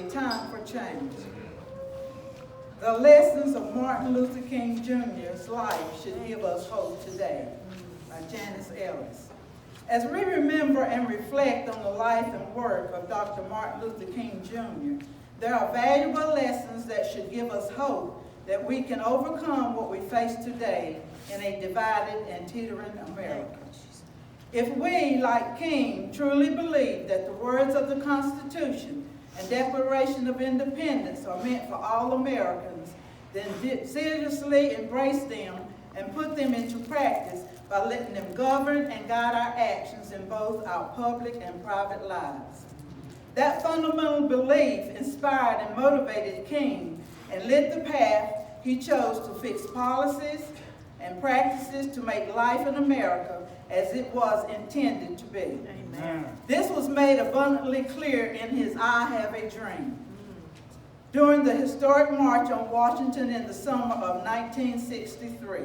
a time for change. The lessons of Martin Luther King Jr.'s life should give us hope today. By Janice Ellis. As we remember and reflect on the life and work of Dr. Martin Luther King Jr., there are valuable lessons that should give us hope that we can overcome what we face today in a divided and teetering America. If we, like King, truly believe that the words of the Constitution and Declaration of Independence are meant for all Americans, then seriously embrace them and put them into practice by letting them govern and guide our actions in both our public and private lives. That fundamental belief inspired and motivated King and lit the path he chose to fix policies and practices to make life in America as it was intended to be. Amen. This was made abundantly clear in his I Have a Dream. During the historic March on Washington in the summer of 1963,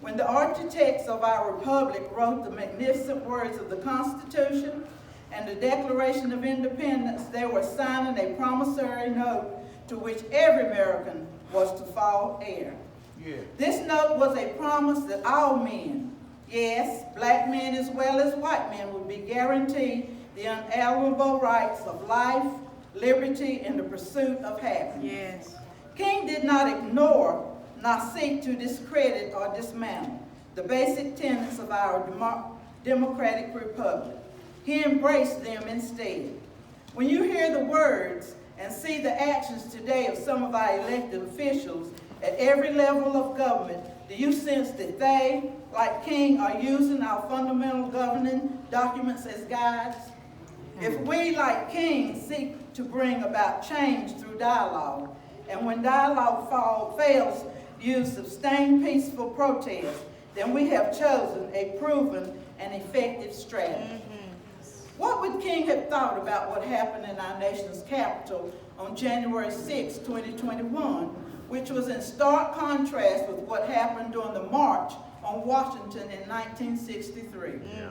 when the architects of our republic wrote the magnificent words of the Constitution and the Declaration of Independence, they were signing a promissory note to which every American was to fall heir. Yeah. This note was a promise that all men, yes, black men as well as white men, would be guaranteed the unalienable rights of life, liberty, and the pursuit of happiness. Yes. King did not ignore nor seek to discredit or dismantle the basic tenets of our democratic republic. He embraced them instead. When you hear the words and see the actions today of some of our elected officials at every level of government, do you sense that they, like King, are using our fundamental governing documents as guides? If we, like King, seek to bring about change through dialogue, and when dialogue fails, use sustained peaceful protest, then we have chosen a proven and effective strategy. What would King have thought about what happened in our nation's capital on January 6, 2021, which was in stark contrast with what happened during the March on Washington in 1963? Yeah.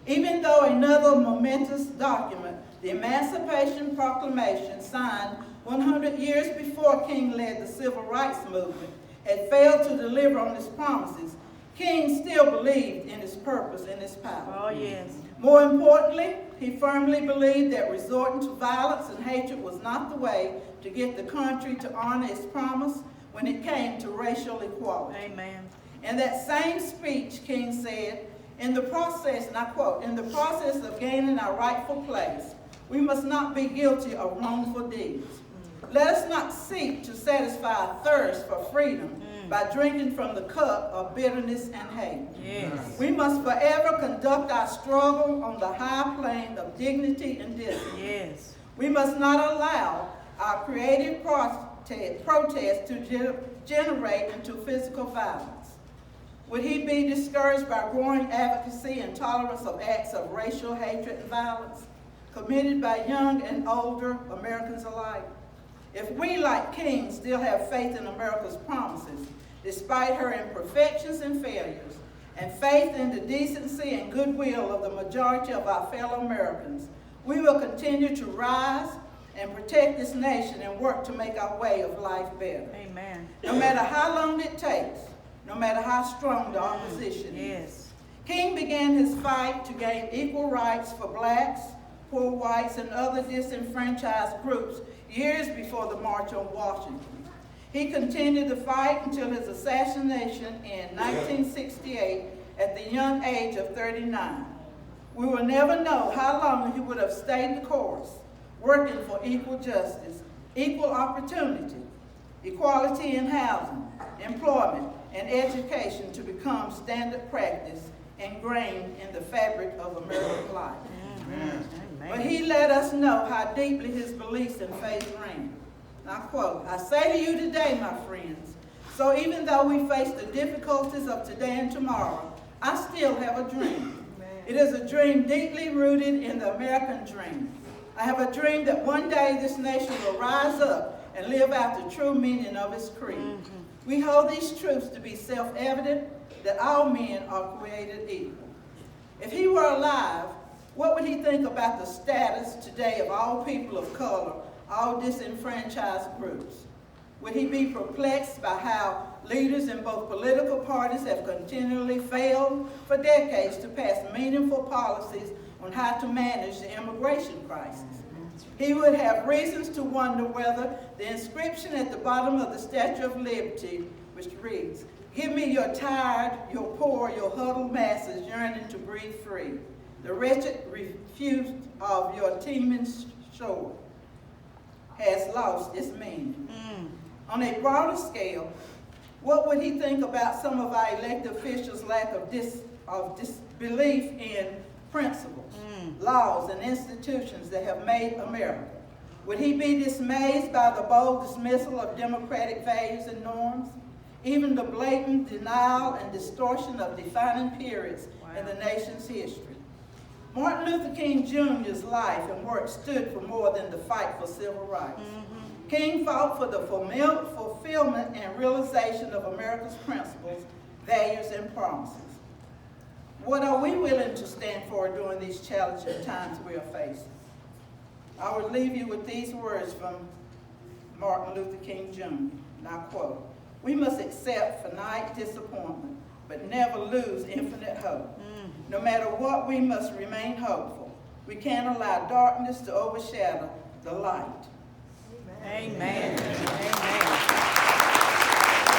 Even though another momentous document, the Emancipation Proclamation, signed 100 years before King led the Civil Rights Movement, had failed to deliver on his promises, King still believed in his purpose and his power. Oh, yes. More importantly, he firmly believed that resorting to violence and hatred was not the way to get the country to honor its promise when it came to racial equality. Amen. In that same speech, King said, in the process, and I quote, "In the process of gaining our rightful place, we must not be guilty of wrongful deeds. Let us not seek to satisfy our thirst for freedom by drinking from the cup of bitterness and hate. Yes. We must forever conduct our struggle on the high plane of dignity and discipline. Yes. We must not allow our creative protest to generate into physical violence. Would he be discouraged by growing advocacy and tolerance of acts of racial hatred and violence committed by young and older Americans alike? If we, like King, still have faith in America's promises, despite her imperfections and failures, and faith in the decency and goodwill of the majority of our fellow Americans, we will continue to rise and protect this nation and work to make our way of life better. Amen. No matter how long it takes, no matter how strong the opposition is. King began his fight to gain equal rights for blacks, poor whites, and other disenfranchised groups years before the March on Washington. He continued the fight until his assassination in 1968 at the young age of 39. We will never know how long he would have stayed the course, working for equal justice, equal opportunity, equality in housing, employment, and education to become standard practice ingrained in the fabric of American life. Amen. But he let us know how deeply his beliefs and faith ran. I quote, "I say to you today, my friends, so even though we face the difficulties of today and tomorrow, I still have a dream. It is a dream deeply rooted in the American dream. I have a dream that one day this nation will rise up and live out the true meaning of its creed. We hold these truths to be self-evident, that all men are created equal." If he were alive, What would he think about the status today of all people of color, all disenfranchised groups? Would he be perplexed by how leaders in both political parties have continually failed for decades to pass meaningful policies on how to manage the immigration crisis? He would have reasons to wonder whether the inscription at the bottom of the Statue of Liberty, which reads, "Give me your tired, your poor, your huddled masses yearning to breathe free, the wretched refuse of your teeming shore," has lost its meaning. On a broader scale, what would he think about some of our elected officials' lack of disbelief in principles, laws, and institutions that have made America? Would he be dismayed by the bold dismissal of democratic values and norms, even the blatant denial and distortion of defining periods in the nation's history? Martin Luther King Jr.'s life and work stood for more than the fight for civil rights. King fought for the fulfillment and realization of America's principles, values, and promises. What are we willing to stand for during these challenging times we are facing? I will leave you with these words from Martin Luther King Jr., and I quote, "We must accept finite disappointment, but never lose infinite hope. No matter what, we must remain hopeful. We can't allow darkness to overshadow the light." Amen. Amen.